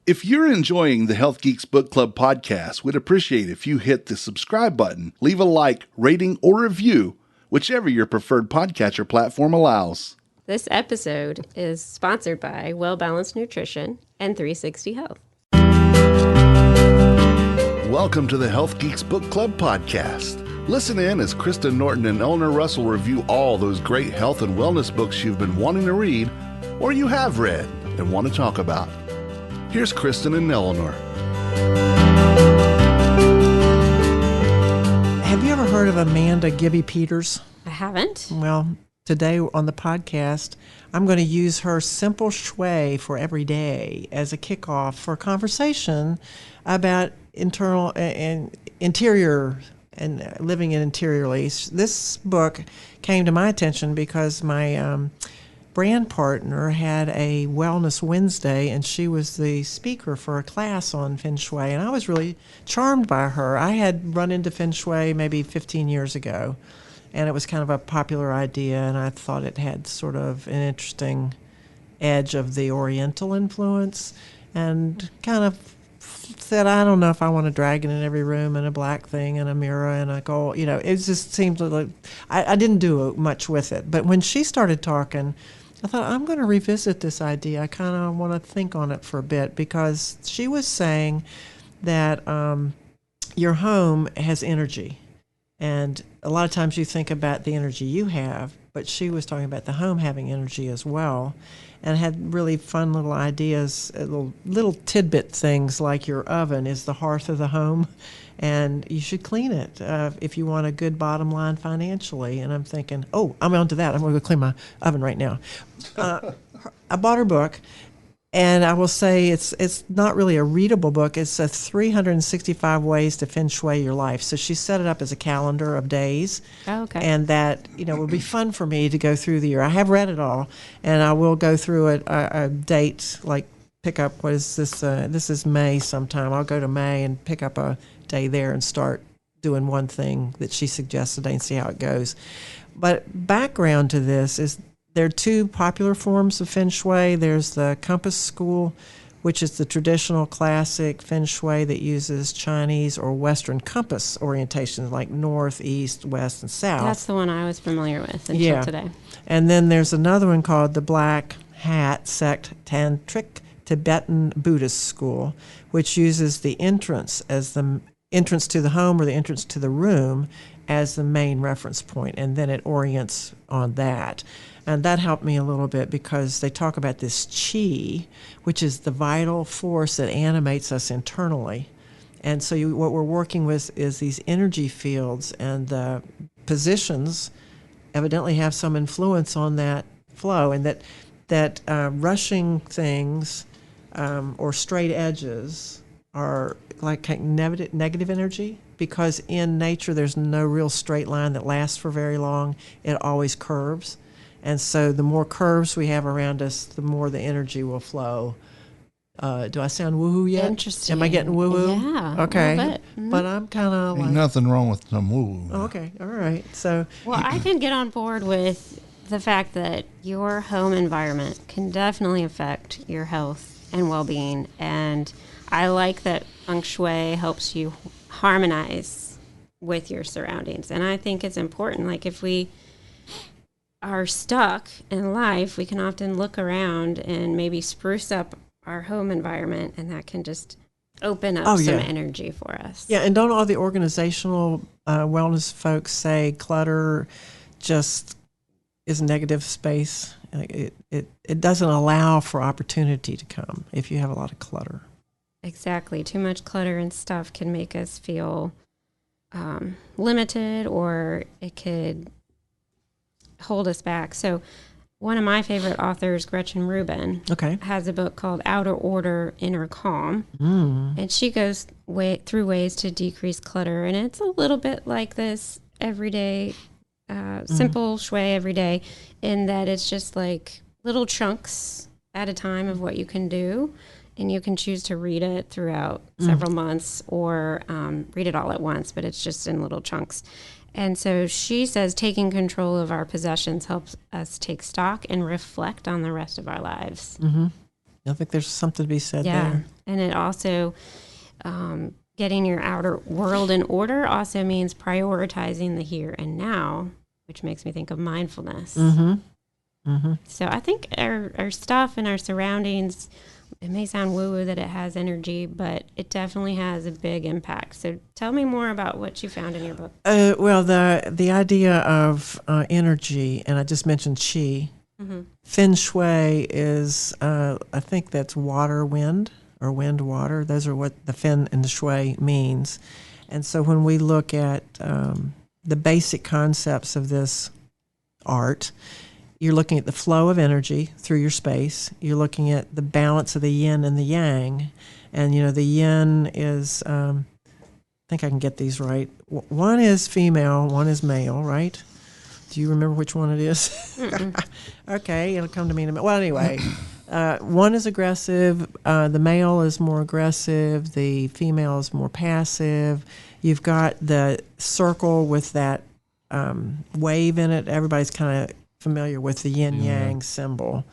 If you're enjoying the Health Geeks Book Club podcast, we'd appreciate if you hit the subscribe button, leave a like, rating, or review, whichever your preferred podcatcher platform allows. This episode is sponsored by Well Balanced Nutrition and 360 Health. Welcome to the Health Geeks Book Club podcast. Listen in as Kristen Norton and Eleanor Russell review all those great health and wellness books you've been wanting to read or you have read and want to talk about. Here's Kristen and Eleanor. Have you ever heard of Amanda Gibby Peters? I haven't. Well, today on the podcast, I'm going to use her simple shui for every day as a kickoff for a conversation about internal and interior and living interiorly. This book came to my attention because my brand partner had a Wellness Wednesday, and she was the speaker for a class on Feng Shui, and I was really charmed by her. I had run into Feng Shui maybe 15 years ago, and it was kind of a popular idea, and I thought it had sort of an interesting edge of the Oriental influence, and kind of said, I don't know if I want a dragon in every room and a black thing and a mirror and a gold. You know, it just seemed like I didn't do much with it. But when she started talking, I thought, I'm going to revisit this idea. I kind of want to think on it for a bit, because she was saying that your home has energy. And a lot of times you think about the energy you have, but she was talking about the home having energy as well, and had really fun little ideas, little tidbit things like your oven is the hearth of the home, and you should clean it if you want a good bottom line financially. And I'm thinking, oh, I'm onto that. I'm going to go clean my oven right now. I bought her book, and I will say it's not really a readable book. It's a 365 ways to Feng Shui your life. So she set it up as a calendar of days. Oh, okay. And that, will be fun for me to go through the year. I have read it all, and I will go through it a date, like pick up, what is this? This is May sometime. I'll go to May and pick up a day there and start doing one thing that she suggests today and see how it goes. But background to this is, there are two popular forms of Feng Shui. There's the Compass School, which is the traditional classic Feng Shui that uses Chinese or Western compass orientations, like north, east, west, and south. That's the one I was familiar with until today. And then there's another one called the Black Hat Sect Tantric Tibetan Buddhist School, which uses the entrance as the entrance to the home or the entrance to the room as the main reference point, and then it orients on that. And that helped me a little bit, because they talk about this qi, which is the vital force that animates us internally. And so what we're working with is these energy fields, and the positions evidently have some influence on that flow, and that rushing things or straight edges are like negative energy, because in nature there's no real straight line that lasts for very long. It always curves. And so the more curves we have around us, the more the energy will flow. Do I sound woo-hoo yet? Interesting. Am I getting woo-woo? Yeah. Okay. A little bit. Mm-hmm. But I'm kind of like... Ain't nothing wrong with some woo-woo. Oh, okay. All right. So... Well, I can get on board with the fact that your home environment can definitely affect your health and well-being. And I like that Feng Shui helps you harmonize with your surroundings. And I think it's important. Like, if we are stuck in life, we can often look around and maybe spruce up our home environment, and that can just open up some energy for us. Yeah, and don't all the organizational wellness folks say clutter just is negative space? It doesn't allow for opportunity to come if you have a lot of clutter. Exactly. Too much clutter and stuff can make us feel limited, or it could hold us back. So one of my favorite authors, Gretchen Rubin, has a book called Outer Order, Inner Calm. And she goes through ways to decrease clutter. And it's a little bit like this everyday, simple shui every day, in that it's just like little chunks at a time of what you can do. And you can choose to read it throughout several months, or read it all at once, but it's just in little chunks. And so she says taking control of our possessions helps us take stock and reflect on the rest of our lives. I think there's something to be said Yeah. there. And it also, getting your outer world in order also means prioritizing the here and now, which makes me think of mindfulness. Mm-hmm. Mm-hmm. So I think our stuff and our surroundings, it may sound woo-woo that it has energy, but it definitely has a big impact. So tell me more about what you found in your book. Well, the idea of energy, and I just mentioned qi. Mm-hmm. Feng Shui is, I think that's water, wind, or wind, water. Those are what the Feng and the Shui means. And so when we look at the basic concepts of this art, you're looking at the flow of energy through your space. You're looking at the balance of the yin and the yang. And, the yin is, I think I can get these right. One is female, one is male, right? Do you remember which one it is? Okay, it'll come to me in a minute. Well, anyway, one is aggressive. The male is more aggressive. The female is more passive. You've got the circle with that wave in it. Everybody's kind of familiar with the yin-yang symbol,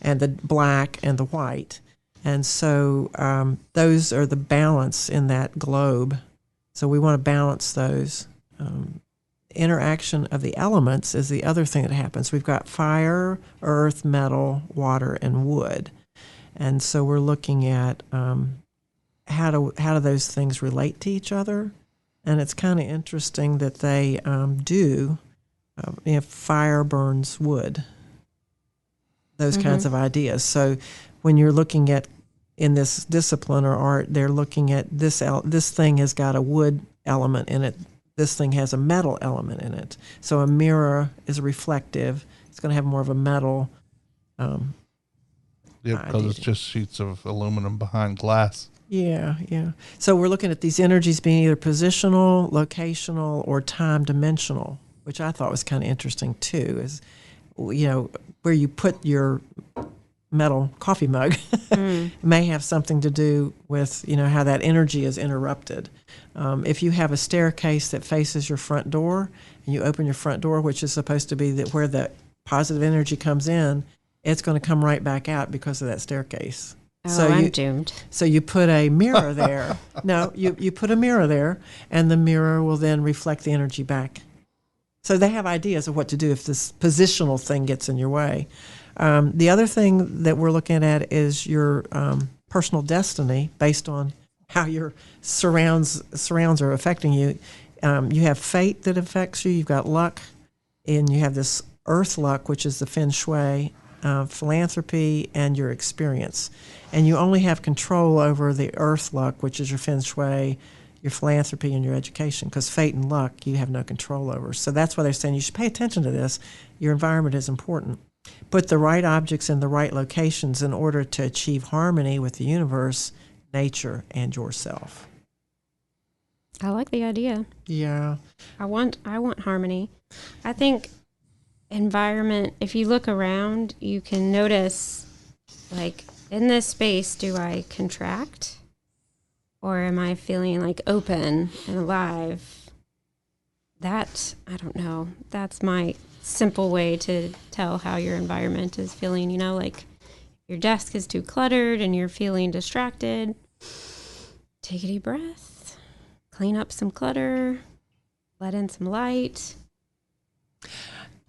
and the black and the white. And so those are the balance in that globe. So we want to balance those. Interaction of the elements is the other thing that happens. We've got fire, earth, metal, water, and wood. And so we're looking at how do those things relate to each other. And it's kind of interesting that they do. Fire burns wood, those kinds of ideas. So when you're looking at, in this discipline or art, they're looking at this thing has got a wood element in it. This thing has a metal element in it. So a mirror is reflective. It's going to have more of a metal because it's just sheets of aluminum behind glass. Yeah. So we're looking at these energies being either positional, locational, or time dimensional, which I thought was kind of interesting too, is, where you put your metal coffee mug may have something to do with, how that energy is interrupted. If you have a staircase that faces your front door and you open your front door, which is supposed to be where the positive energy comes in, it's going to come right back out because of that staircase. Oh, so I'm doomed. So you put a mirror there. No, you put a mirror there, and the mirror will then reflect the energy back. So they have ideas of what to do if this positional thing gets in your way. The other thing that we're looking at is your personal destiny based on how your surrounds are affecting you. You have fate that affects you. You've got luck, and you have this earth luck, which is the Feng Shui, philanthropy, and your experience. And you only have control over the earth luck, which is your Feng Shui, your philanthropy, and your education, because fate and luck you have no control over. So that's why they're saying you should pay attention to this. Your environment is important. Put the right objects in the right locations in order to achieve harmony with the universe, nature, and yourself. I like the idea. Yeah. I want harmony. I think environment, if you look around, you can notice, like, in this space, do I contract? Or am I feeling like open and alive? That, I don't know. That's my simple way to tell how your environment is feeling. Like your desk is too cluttered and you're feeling distracted. Take a deep breath. Clean up some clutter. Let in some light.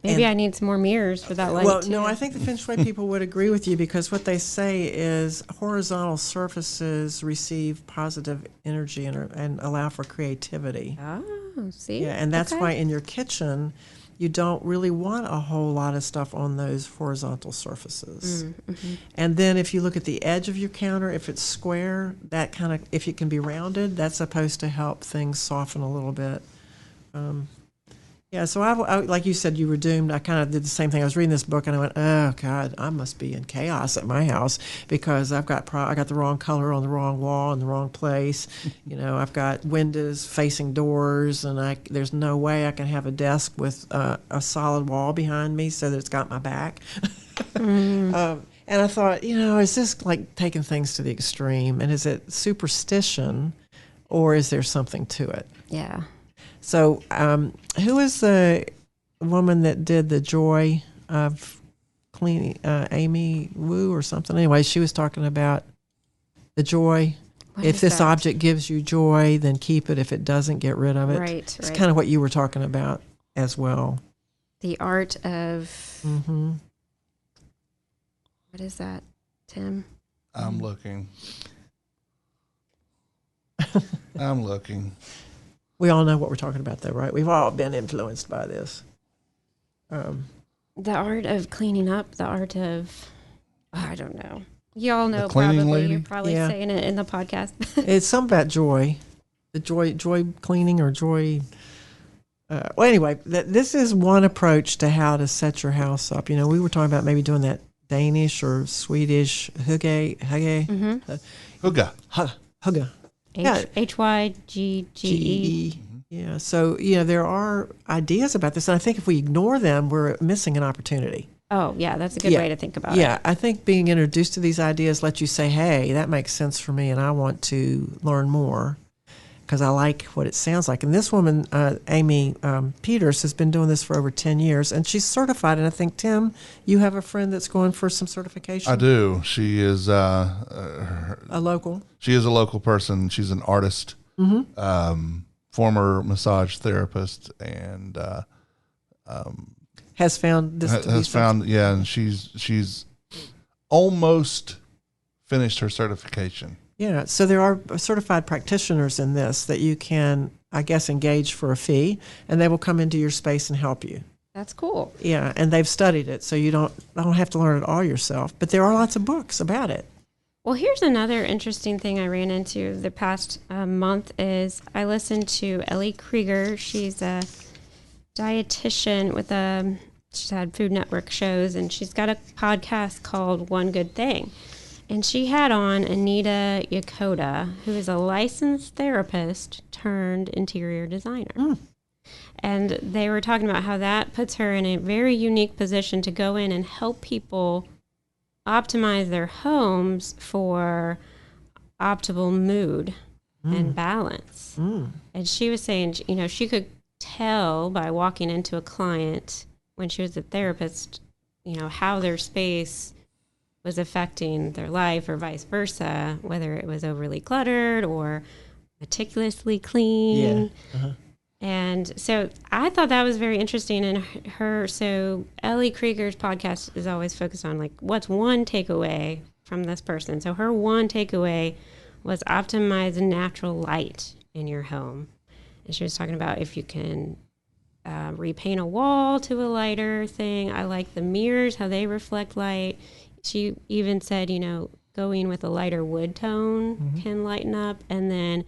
Maybe I need some more mirrors for that light. Well, too. no, I think the Feng Shui people would agree with you, because what they say is horizontal surfaces receive positive energy and allow for creativity. Oh, see? Yeah, and that's why in your kitchen, you don't really want a whole lot of stuff on those horizontal surfaces. Mm-hmm. And then if you look at the edge of your counter, if it's square, if it can be rounded, that's supposed to help things soften a little bit. Yeah, so I, like you said, you were doomed. I kind of did the same thing. I was reading this book, and I went, oh, God, I must be in chaos at my house, because I got the wrong color on the wrong wall in the wrong place. I've got windows facing doors, and there's no way I can have a desk with a solid wall behind me so that it's got my back. And I thought, is this like taking things to the extreme? And is it superstition, or is there something to it? Yeah. So, who is the woman that did the Joy of cleaning, Amy Wu or something. Anyway, she was talking about the joy. If this object gives you joy, then keep it. If it doesn't, get rid of it. Right. It's kind of what you were talking about as well. The art of... What is that, Tim? I'm looking. I'm looking. We all know what we're talking about, though, right? We've all been influenced by this. The art of cleaning up, the art of... I don't know. You all know The cleaning probably. lady? You're probably saying it in the podcast. It's something about joy. The joy cleaning or joy... well, anyway, this is one approach to how to set your house up. You know, we were talking about maybe doing that Danish or Swedish hygge. Hygge. Hygge. H-Y-G-G-E. Yeah, so, you know, there are ideas about this, and I think if we ignore them, we're missing an opportunity. Oh, yeah, that's a good way to think about it. Yeah, I think being introduced to these ideas lets you say, hey, that makes sense for me, and I want to learn more because I like what it sounds like. And this woman, Amy Peters, has been doing this for over 10 years, and she's certified. And I think, Tim, you have a friend that's going for some certification? I do. She is a local? She is a local person. She's an artist, former massage therapist, and has found this to be found, yeah, and she's almost finished her certification. Yeah, so there are certified practitioners in this that you can, I guess, engage for a fee, and they will come into your space and help you. That's cool. Yeah, and they've studied it, so you don't have to learn it all yourself. But there are lots of books about it. Well, here's another interesting thing I ran into the past month is I listened to Ellie Krieger. She's a dietitian with she's had Food Network shows, and she's got a podcast called One Good Thing. And she had on Anita Yokota, who is a licensed therapist turned interior designer. And they were talking about how that puts her in a very unique position to go in and help people optimize their homes for optimal mood and balance. And she was saying, you know, she could tell by walking into a client when she was a therapist, you know, how their space was affecting their life or vice versa, whether it was overly cluttered or meticulously clean. Yeah. And so I thought that was very interesting. And so Ellie Krieger's podcast is always focused on like, what's one takeaway from this person? So her one takeaway was optimize natural light in your home. And she was talking about if you can repaint a wall to a lighter thing. I like the mirrors, how they reflect light. She even said, you know, going with a lighter wood tone can lighten up. And then,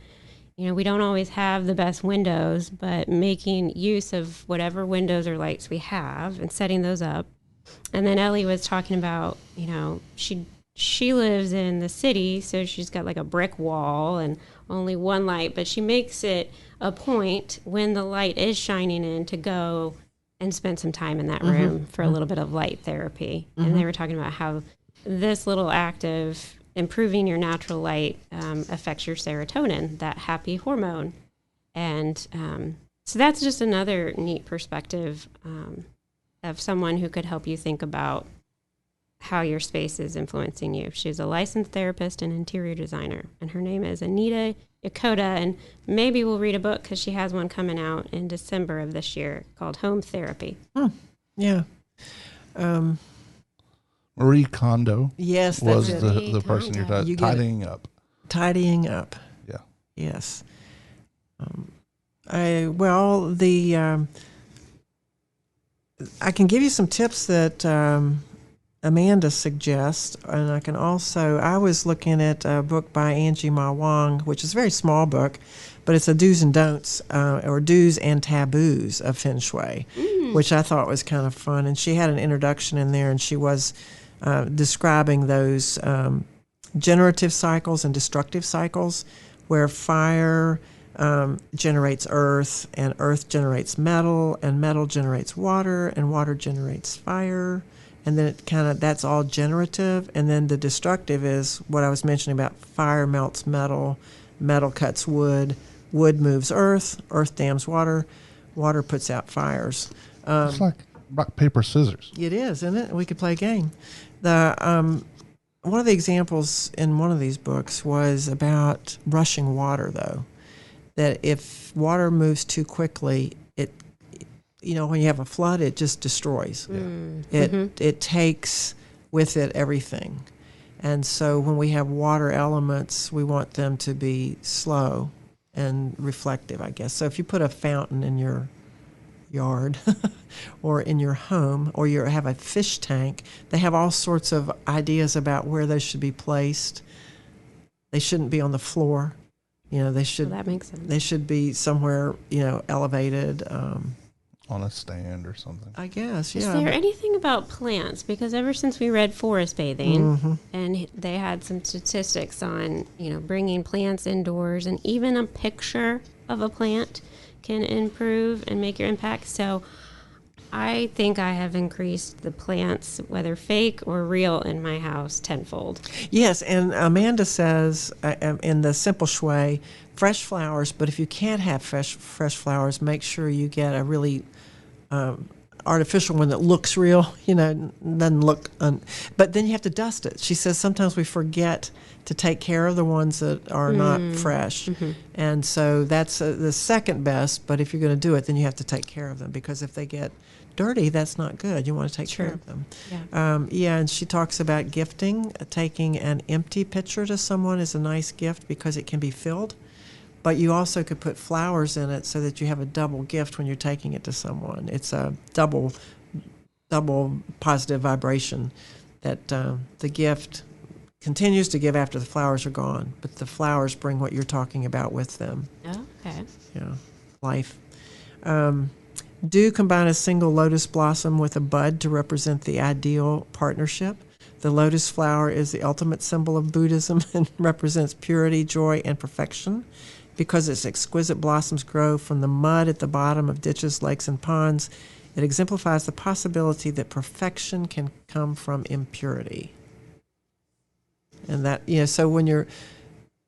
you know, we don't always have the best windows, but making use of whatever windows or lights we have and setting those up. And then Ellie was talking about, you know, she lives in the city, so she's got like a brick wall and only one light, but she makes it a point when the light is shining in to go and spend some time in that room for a little bit of light therapy. And they were talking about how this little act of improving your natural light affects your serotonin, that happy hormone. And so that's just another neat perspective of someone who could help you think about how your space is influencing you. She's a licensed therapist and interior designer, and her name is Anita Yokota, and maybe we'll read a book because she has one coming out in December of this year called Home Therapy. Yeah. Marie Kondo. Yes, was that's the person you're tidying up. Tidying up. Yeah. Yes. I can give you some tips that Amanda suggests, and I can also, I was looking at a book by Angie Ma Wong, which is a very small book, but it's a do's and don'ts, or do's and taboos of Feng Shui, which I thought was kind of fun. And she had an introduction in there, and she was describing those generative cycles and destructive cycles, where fire generates earth, and earth generates metal, and metal generates water, and water generates fire. And then it that's all generative. And then the destructive is what I was mentioning about fire melts metal, metal cuts wood, wood moves earth, earth dams water, water puts out fires. rock, paper, scissors. It is, isn't it? We could play a game. The one of the examples in one of these books was about rushing water, though. That if water moves too quickly, when you have a flood, it just destroys. It takes with it everything. And so when we have water elements, we want them to be slow and reflective, I guess. So if you put a fountain in your yard or in your home, or you have a fish tank, they have all sorts of ideas about where they should be placed. They shouldn't be on the floor. They should. Well, that makes sense. They should be somewhere, elevated. On a stand or something. I guess, yeah. Is there anything about plants? Because ever since we read Forest Bathing, and they had some statistics on, bringing plants indoors, and even a picture of a plant can improve and make your impact. So I think I have increased the plants, whether fake or real, in my house tenfold. Yes, and Amanda says in the Simple Shui, fresh flowers, but if you can't have fresh flowers, make sure you get a really artificial one that looks real, doesn't look, but then you have to dust it. She says sometimes we forget to take care of the ones that are not fresh. And so that's the second best, but if you're going to do it, then you have to take care of them, because if they get dirty, that's not good. You want to take care of them. Yeah. And she talks about gifting. Taking an empty pitcher to someone is a nice gift because it can be filled. But you also could put flowers in it so that you have a double gift when you're taking it to someone. It's a double positive vibration that the gift continues to give after the flowers are gone, but the flowers bring what you're talking about with them. Okay. Life. Do combine a single lotus blossom with a bud to represent the ideal partnership. The lotus flower is the ultimate symbol of Buddhism and represents purity, joy, and perfection. Because its exquisite blossoms grow from the mud at the bottom of ditches, lakes, and ponds, it exemplifies the possibility that perfection can come from impurity. And that, so when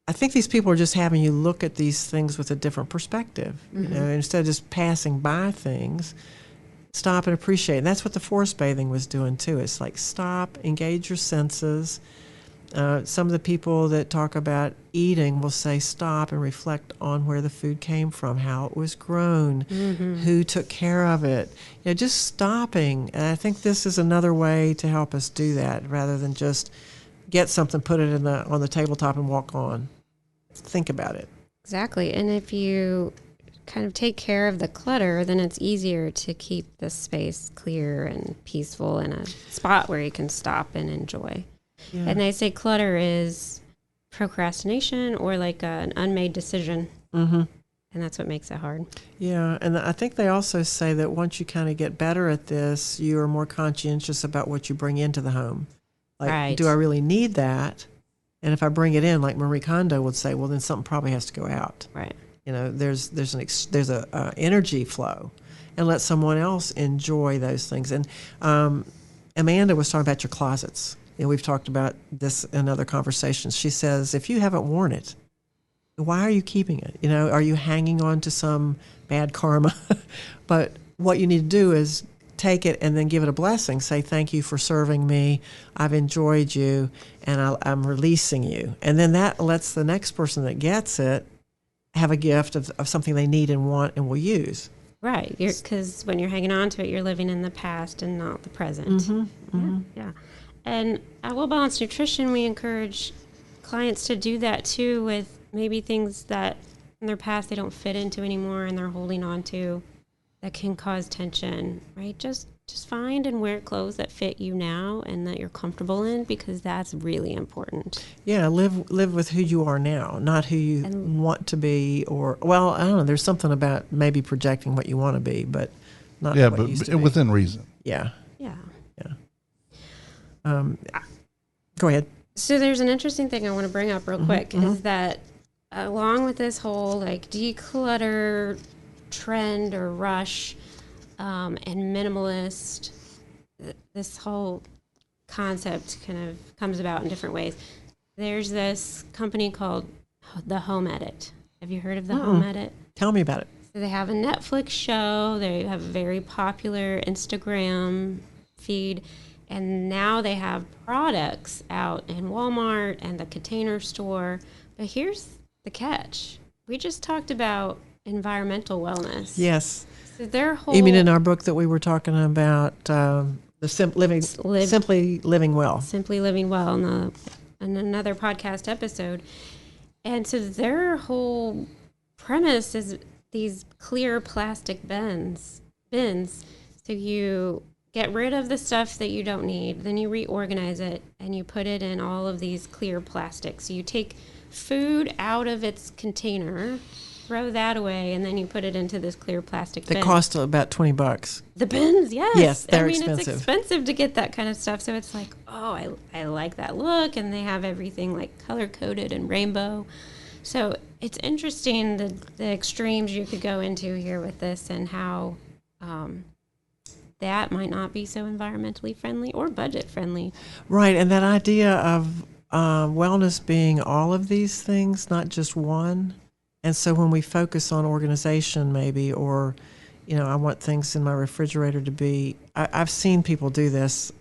I think these people are just having you look at these things with a different perspective. Instead of just passing by things, stop and appreciate. And that's what the forest bathing was doing too. It's like stop, engage your senses. Some of the people that talk about eating will say stop and reflect on where the food came from, how it was grown, who took care of it. Just stopping. And I think this is another way to help us do that, rather than just get something, put it on the tabletop, and walk on. Think about it. Exactly. And if you kind of take care of the clutter, then it's easier to keep the space clear and peaceful in a spot where you can stop and enjoy. Yeah. And they say clutter is procrastination or like an unmade decision. And that's what makes it hard. Yeah. And I think they also say that once you kind of get better at this, you are more conscientious about what you bring into the home. Like, do I really need that? And if I bring it in, like Marie Kondo would say, well, then something probably has to go out. Right. There's a energy flow, and let someone else enjoy those things. And Amanda was talking about your closets. We've talked about this in other conversations. She says, if you haven't worn it, why are you keeping it? Are you hanging on to some bad karma? But what you need to do is take it and then give it a blessing. Say, thank you for serving me. I've enjoyed you, and I'm releasing you. And then that lets the next person that gets it have a gift of something they need and want and will use. Right. Because when you're hanging on to it, you're living in the past and not the present. Yeah. And at Well Balanced Nutrition, we encourage clients to do that too, with maybe things that in their past they don't fit into anymore and they're holding on to that can cause tension, right? Just find and wear clothes that fit you now and that you're comfortable in, because that's really important. Yeah, live with who you are now, not who you want to be, or, well, I don't know, there's something about maybe projecting what you want to be, but not what you used to be. Within reason. Yeah. Go ahead. So there's an interesting thing I want to bring up real quick, is that along with this whole like declutter trend or rush and minimalist, this whole concept kind of comes about in different ways. There's this company called the Home Edit. Have you heard of the Home Edit? Tell me about it. They have a Netflix show. They have a very popular Instagram feed. And now they have products out in Walmart and the Container Store. But here's the catch. We just talked about environmental wellness. Yes. So their whole... You mean in our book that we were talking about, Simply Living Well. Simply Living Well in another podcast episode. And so their whole premise is these clear plastic bins. So you get rid of the stuff that you don't need, then you reorganize it, and you put it in all of these clear plastics. So you take food out of its container, throw that away, and then you put it into this clear plastic bin. That cost about $20. The bins, yes. Yes, they're expensive. It's expensive to get that kind of stuff. So it's like, oh, I like that look, and they have everything like color-coded and rainbow. So it's interesting the extremes you could go into here with this and how that might not be so environmentally friendly or budget friendly. Right, and that idea of wellness being all of these things, not just one. And so when we focus on organization maybe, or, I want things in my refrigerator to be, I've seen people do this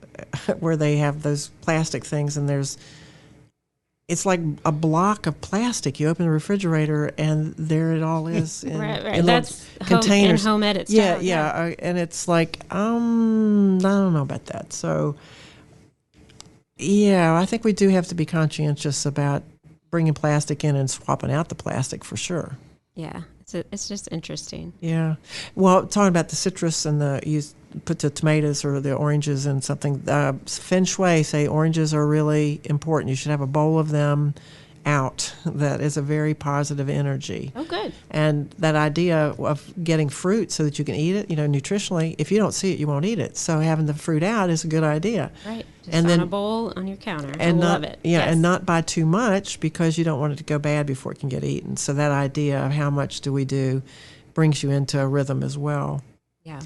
where they have those plastic things and it's like a block of plastic. You open the refrigerator and there it all is in, right. in That's containers. Home edit style. Yeah. And it's like, I don't know about that. So, yeah, I think we do have to be conscientious about bringing plastic in and swapping out the plastic for sure. Yeah, it's just interesting. Yeah. Well, talking about the citrus and you put the tomatoes or the oranges in something. Feng Shui say oranges are really important. You should have a bowl of them out. That is a very positive energy. Oh, good. And that idea of getting fruit so that you can eat it, nutritionally, if you don't see it, you won't eat it. So having the fruit out is a good idea. Right. Just on a bowl on your counter. And love it. Yeah, yes. And not buy too much because you don't want it to go bad before it can get eaten. So that idea of how much do we do brings you into a rhythm as well. Yeah.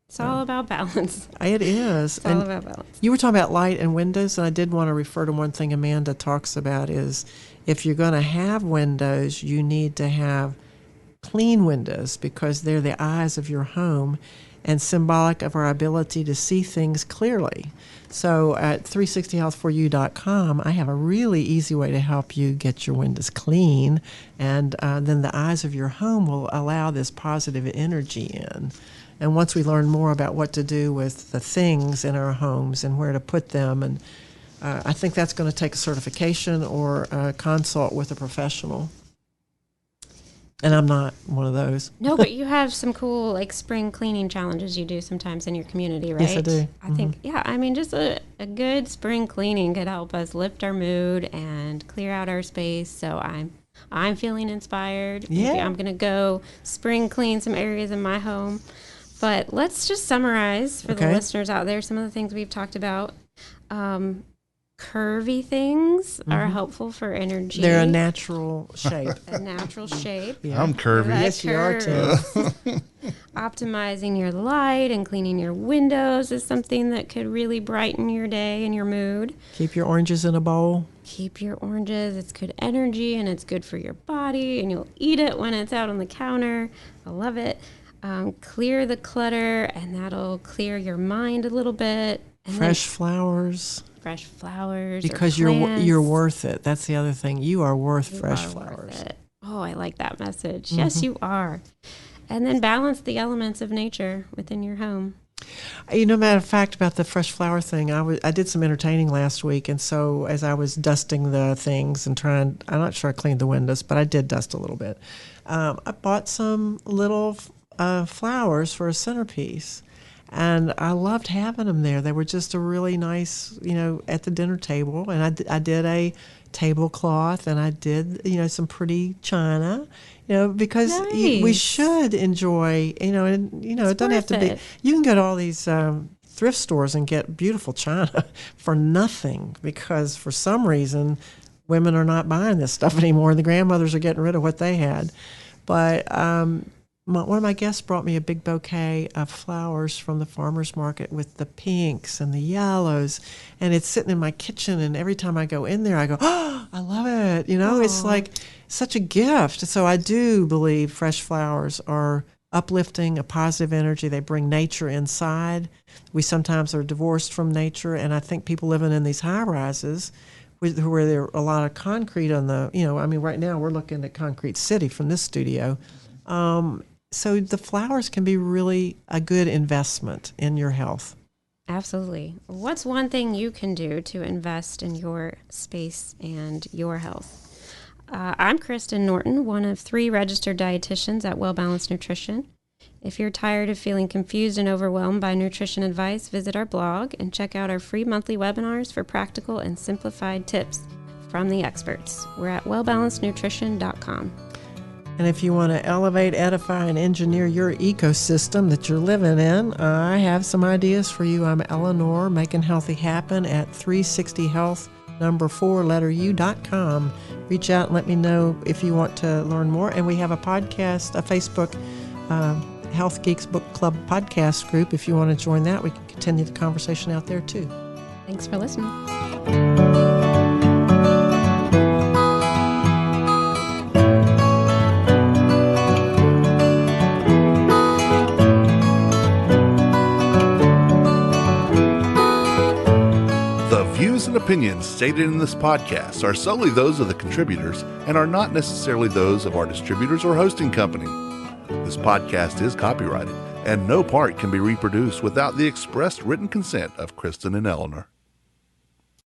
It's all about balance. It is. It's all about balance. You were talking about light and windows, and I did want to refer to one thing Amanda talks about is if you're going to have windows, you need to have clean windows because they're the eyes of your home and symbolic of our ability to see things clearly. So at 360health4u.com, I have a really easy way to help you get your windows clean, and then the eyes of your home will allow this positive energy in. And once we learn more about what to do with the things in our homes and where to put them, and I think that's going to take a certification or a consult with a professional. And I'm not one of those. No, but you have some cool like spring cleaning challenges you do sometimes in your community, right? Yes, I do. I think, just a good spring cleaning could help us lift our mood and clear out our space. So I'm feeling inspired. Yeah. I'm going to go spring clean some areas in my home. But let's just summarize for the listeners out there some of the things we've talked about. Curvy things are helpful for energy. They're a natural shape. Yeah. I'm curvy. Yes, you are too. Optimizing your light and cleaning your windows is something that could really brighten your day and your mood. Keep your oranges in a bowl. Keep your oranges. It's good energy and it's good for your body, and you'll eat it when it's out on the counter. I love it. Clear the clutter, and that'll clear your mind a little bit. And fresh flowers. Because you're worth it. That's the other thing. You are worth fresh flowers. Oh, I like that message. Mm-hmm. Yes, you are. And then balance the elements of nature within your home. Matter of fact, about the fresh flower thing, I did some entertaining last week, and so as I was dusting the things and I'm not sure I cleaned the windows, but I did dust a little bit. I bought some little flowers for a centerpiece. And I loved having them there. They were just a really nice, at the dinner table. And I did a tablecloth, and I did, some pretty china, because we should enjoy, it doesn't have to be. You can go to all these thrift stores and get beautiful china for nothing because for some reason women are not buying this stuff anymore. The grandmothers are getting rid of what they had. But one of my guests brought me a big bouquet of flowers from the farmer's market with the pinks and the yellows, and it's sitting in my kitchen, and every time I go in there, I go, oh, I love it. It's like such a gift. So I do believe fresh flowers are uplifting, a positive energy. They bring nature inside. We sometimes are divorced from nature, and I think people living in these high rises where there are a lot of concrete on the, right now we're looking at Concrete City from this studio. So the flowers can be really a good investment in your health. Absolutely. What's one thing you can do to invest in your space and your health? I'm Kristen Norton, one of 3 registered dietitians at Well Balanced Nutrition. If you're tired of feeling confused and overwhelmed by nutrition advice, visit our blog and check out our free monthly webinars for practical and simplified tips from the experts. We're at wellbalancednutrition.com. And if you want to elevate, edify, and engineer your ecosystem that you're living in, I have some ideas for you. I'm Eleanor, making healthy happen at 360health4u.com. Reach out and let me know if you want to learn more. And we have a podcast, a Facebook Health Geeks Book Club podcast group. If you want to join that, we can continue the conversation out there too. Thanks for listening. Views and opinions stated in this podcast are solely those of the contributors and are not necessarily those of our distributors or hosting company. This podcast is copyrighted, and no part can be reproduced without the expressed written consent of Kristen and Eleanor.